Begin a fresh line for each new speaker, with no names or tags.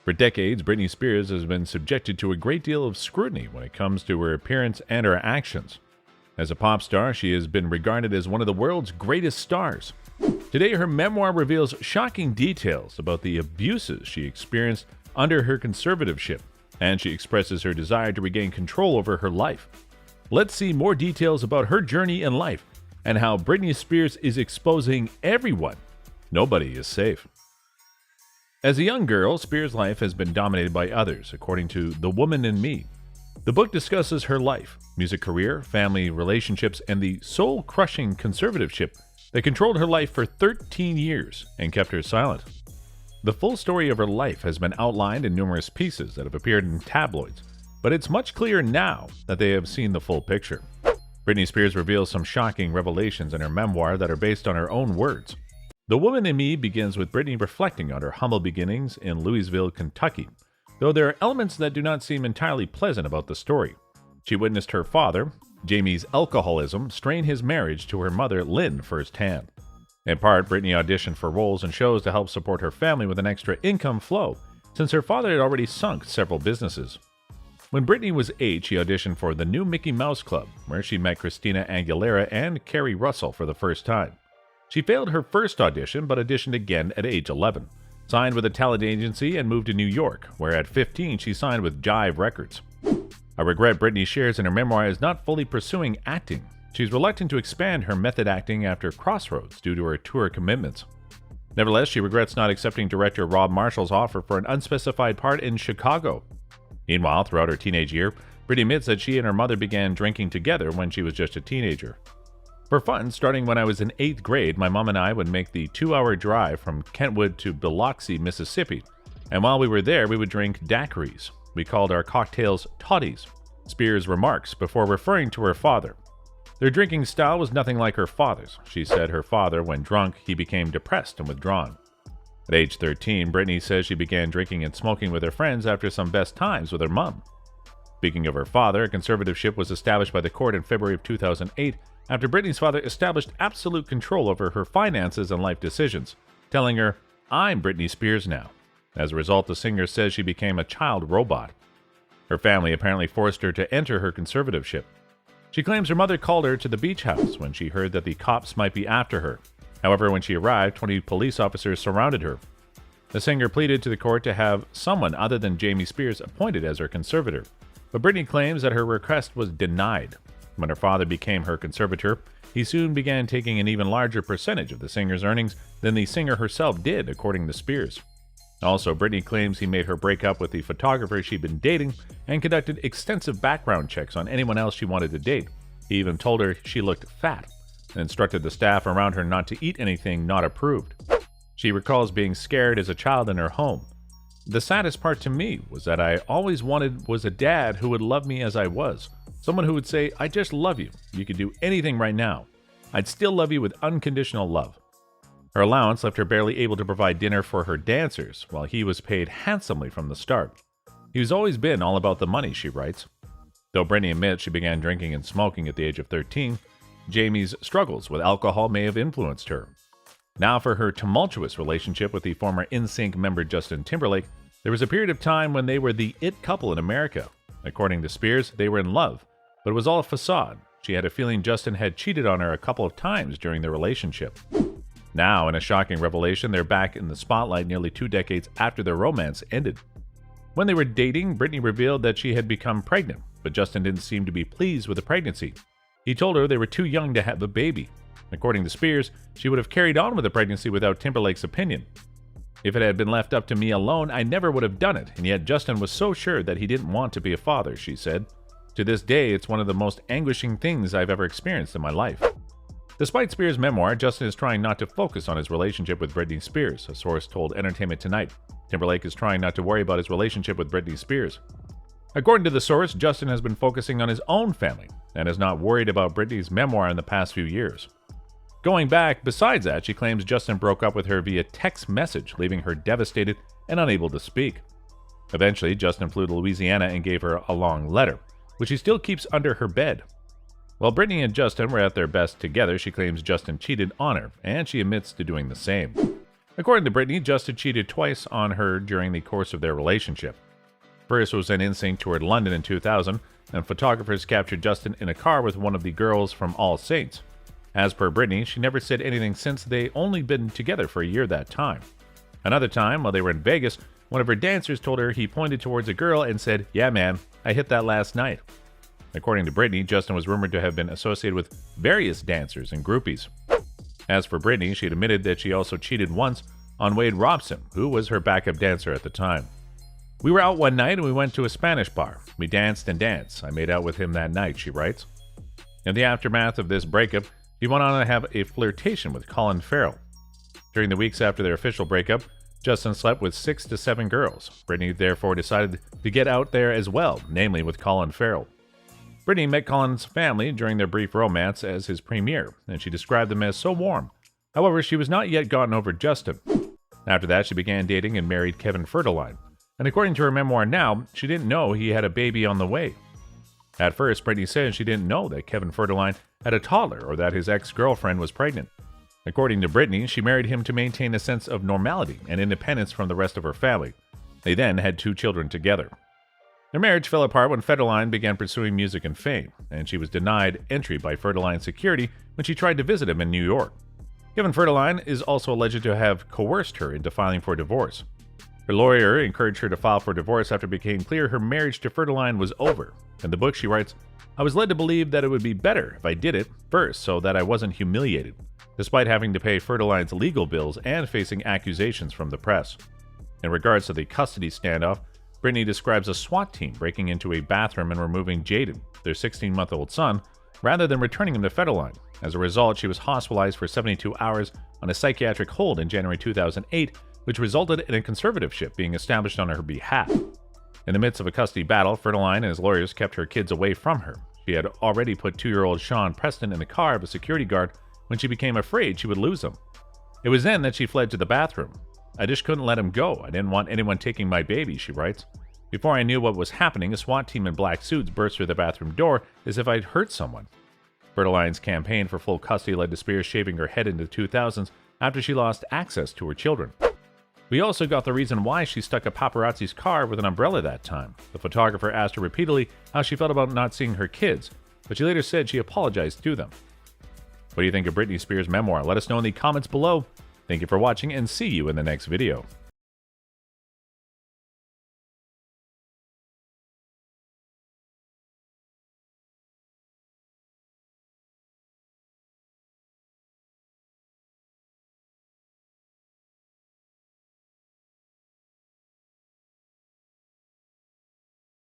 For decades, Britney Spears has been subjected to a great deal of scrutiny when it comes to her appearance and her actions. As a pop star, she has been regarded as one of the world's greatest stars. Today, her memoir reveals shocking details about the abuses she experienced under her conservatorship, and she expresses her desire to regain control over her life. Let's see more details about her journey in life and how Britney Spears is exposing everyone. Nobody is safe. As a young girl, Spears' life has been dominated by others, according to The Woman in Me. The book discusses her life, music career, family relationships, and the soul-crushing conservatorship that controlled her life for 13 years and kept her silent. The full story of her life has been outlined in numerous pieces that have appeared in tabloids, but it's much clearer now that they have seen the full picture. Britney Spears reveals some shocking revelations in her memoir that are based on her own words. The Woman in Me begins with Britney reflecting on her humble beginnings in Louisville, Kentucky, though there are elements that do not seem entirely pleasant about the story. She witnessed her father, Jamie's alcoholism, strain his marriage to her mother, Lynn, firsthand. In part, Britney auditioned for roles and shows to help support her family with an extra income flow, since her father had already sunk several businesses. When Britney was 8, she auditioned for the new Mickey Mouse Club, where she met Christina Aguilera and Carrie Russell for the first time. She failed her first audition, but auditioned again at age 11, signed with a talent agency, and moved to New York, where at 15 she signed with Jive Records. A regret Britney shares in her memoir is not fully pursuing acting. She's reluctant to expand her method acting after Crossroads due to her tour commitments. Nevertheless, she regrets not accepting director Rob Marshall's offer for an unspecified part in Chicago. Meanwhile, throughout her teenage year, Britney admits that she and her mother began drinking together when she was just a teenager. For fun, starting when I was in 8th grade, my mom and I would make the 2-hour drive from Kentwood to Biloxi, Mississippi, and while we were there, we would drink daiquiris. We called our cocktails toddies, Spears remarks before referring to her father. Their drinking style was nothing like her father's. She said her father, when drunk, he became depressed and withdrawn. At age 13, Britney says she began drinking and smoking with her friends after some best times with her mom. Speaking of her father, a conservatorship was established by the court in February of 2008 after Britney's father established absolute control over her finances and life decisions, telling her, "I'm Britney Spears now." As a result, the singer says she became a child robot. Her family apparently forced her to enter her conservatorship. She claims her mother called her to the beach house when she heard that the cops might be after her. However, when she arrived, 20 police officers surrounded her. The singer pleaded to the court to have someone other than Jamie Spears appointed as her conservator, but Britney claims that her request was denied. When her father became her conservator, he soon began taking an even larger percentage of the singer's earnings than the singer herself did, according to Spears. Also, Britney claims he made her break up with the photographer she'd been dating and conducted extensive background checks on anyone else she wanted to date. He even told her she looked fat and instructed the staff around her not to eat anything not approved. She recalls being scared as a child in her home. "The saddest part to me was that I always wanted was a dad who would love me as I was. Someone who would say, 'I just love you. You could do anything right now. I'd still love you with unconditional love.'" Her allowance left her barely able to provide dinner for her dancers, while he was paid handsomely from the start. "He's always been all about the money," she writes. Though Britney admits she began drinking and smoking at the age of 13, Jamie's struggles with alcohol may have influenced her. Now for her tumultuous relationship with the former NSYNC member Justin Timberlake, there was a period of time when they were the it couple in America. According to Spears, they were in love, but it was all a facade. She had a feeling Justin had cheated on her a couple of times during their relationship. Now, in a shocking revelation, they're back in the spotlight nearly 2 decades after their romance ended. When they were dating, Britney revealed that she had become pregnant, but Justin didn't seem to be pleased with the pregnancy. He told her they were too young to have a baby. According to Spears, she would have carried on with the pregnancy without Timberlake's opinion. "If it had been left up to me alone, I never would have done it, and yet Justin was so sure that he didn't want to be a father," she said. "To this day, it's one of the most anguishing things I've ever experienced in my life." Despite Spears' memoir, Justin is trying not to focus on his relationship with Britney Spears, a source told Entertainment Tonight. Timberlake is trying not to worry about his relationship with Britney Spears. According to the source, Justin has been focusing on his own family and is not worried about Britney's memoir in the past few years. Going back, besides that, she claims Justin broke up with her via text message, leaving her devastated and unable to speak. Eventually, Justin flew to Louisiana and gave her a long letter, which she still keeps under her bed. While Britney and Justin were at their best together, she claims Justin cheated on her, and she admits to doing the same. According to Britney, Justin cheated twice on her during the course of their relationship. First was an NSYNC toured London in 2000, and photographers captured Justin in a car with one of the girls from All Saints. As per Britney, she never said anything since they only been together for a year that time. Another time, while they were in Vegas, one of her dancers told her he pointed towards a girl and said, "Yeah man, I hit that last night." According to Britney, Justin was rumored to have been associated with various dancers and groupies. As for Britney, she admitted that she also cheated once on Wade Robson, who was her backup dancer at the time. "We were out one night and we went to a Spanish bar. We danced and danced. I made out with him that night," she writes. In the aftermath of this breakup, she went on to have a flirtation with Colin Farrell. During the weeks after their official breakup, Justin slept with 6 to 7 girls. Britney therefore decided to get out there as well, namely with Colin Farrell. Britney met Colin's family during their brief romance as his premier, and she described them as so warm. However, she was not yet gotten over Justin. After that, she began dating and married Kevin Federline. And according to her memoir now, she didn't know he had a baby on the way. At first, Britney said she didn't know that Kevin Federline had a toddler or that his ex-girlfriend was pregnant. According to Britney, she married him to maintain a sense of normality and independence from the rest of her family. They then had 2 children together. Their marriage fell apart when Federline began pursuing music and fame, and she was denied entry by Federline security when she tried to visit him in New York. Kevin Federline is also alleged to have coerced her into filing for divorce. Her lawyer encouraged her to file for divorce after it became clear her marriage to Federline was over. In the book, she writes, "I was led to believe that it would be better if I did it first so that I wasn't humiliated, despite having to pay Federline's legal bills and facing accusations from the press." In regards to the custody standoff, Britney describes a SWAT team breaking into a bathroom and removing Jaden, their 16-month-old son, rather than returning him to Federline. As a result, she was hospitalized for 72 hours on a psychiatric hold in January 2008, which resulted in a conservatorship being established on her behalf. In the midst of a custody battle, Federline and his lawyers kept her kids away from her. She had already put 2-year-old Sean Preston in the car of a security guard when she became afraid she would lose him. It was then that she fled to the bathroom. "I just couldn't let him go. I didn't want anyone taking my baby," she writes. "Before I knew what was happening, a SWAT team in black suits burst through the bathroom door as if I'd hurt someone." Federline's campaign for full custody led to Spears shaving her head in the 2000s after she lost access to her children. We also got the reason why she stuck a paparazzi's car with an umbrella that time. The photographer asked her repeatedly how she felt about not seeing her kids, but she later said she apologized to them. What do you think of Britney Spears' memoir? Let us know in the comments below. Thank you for watching and see you in the next video.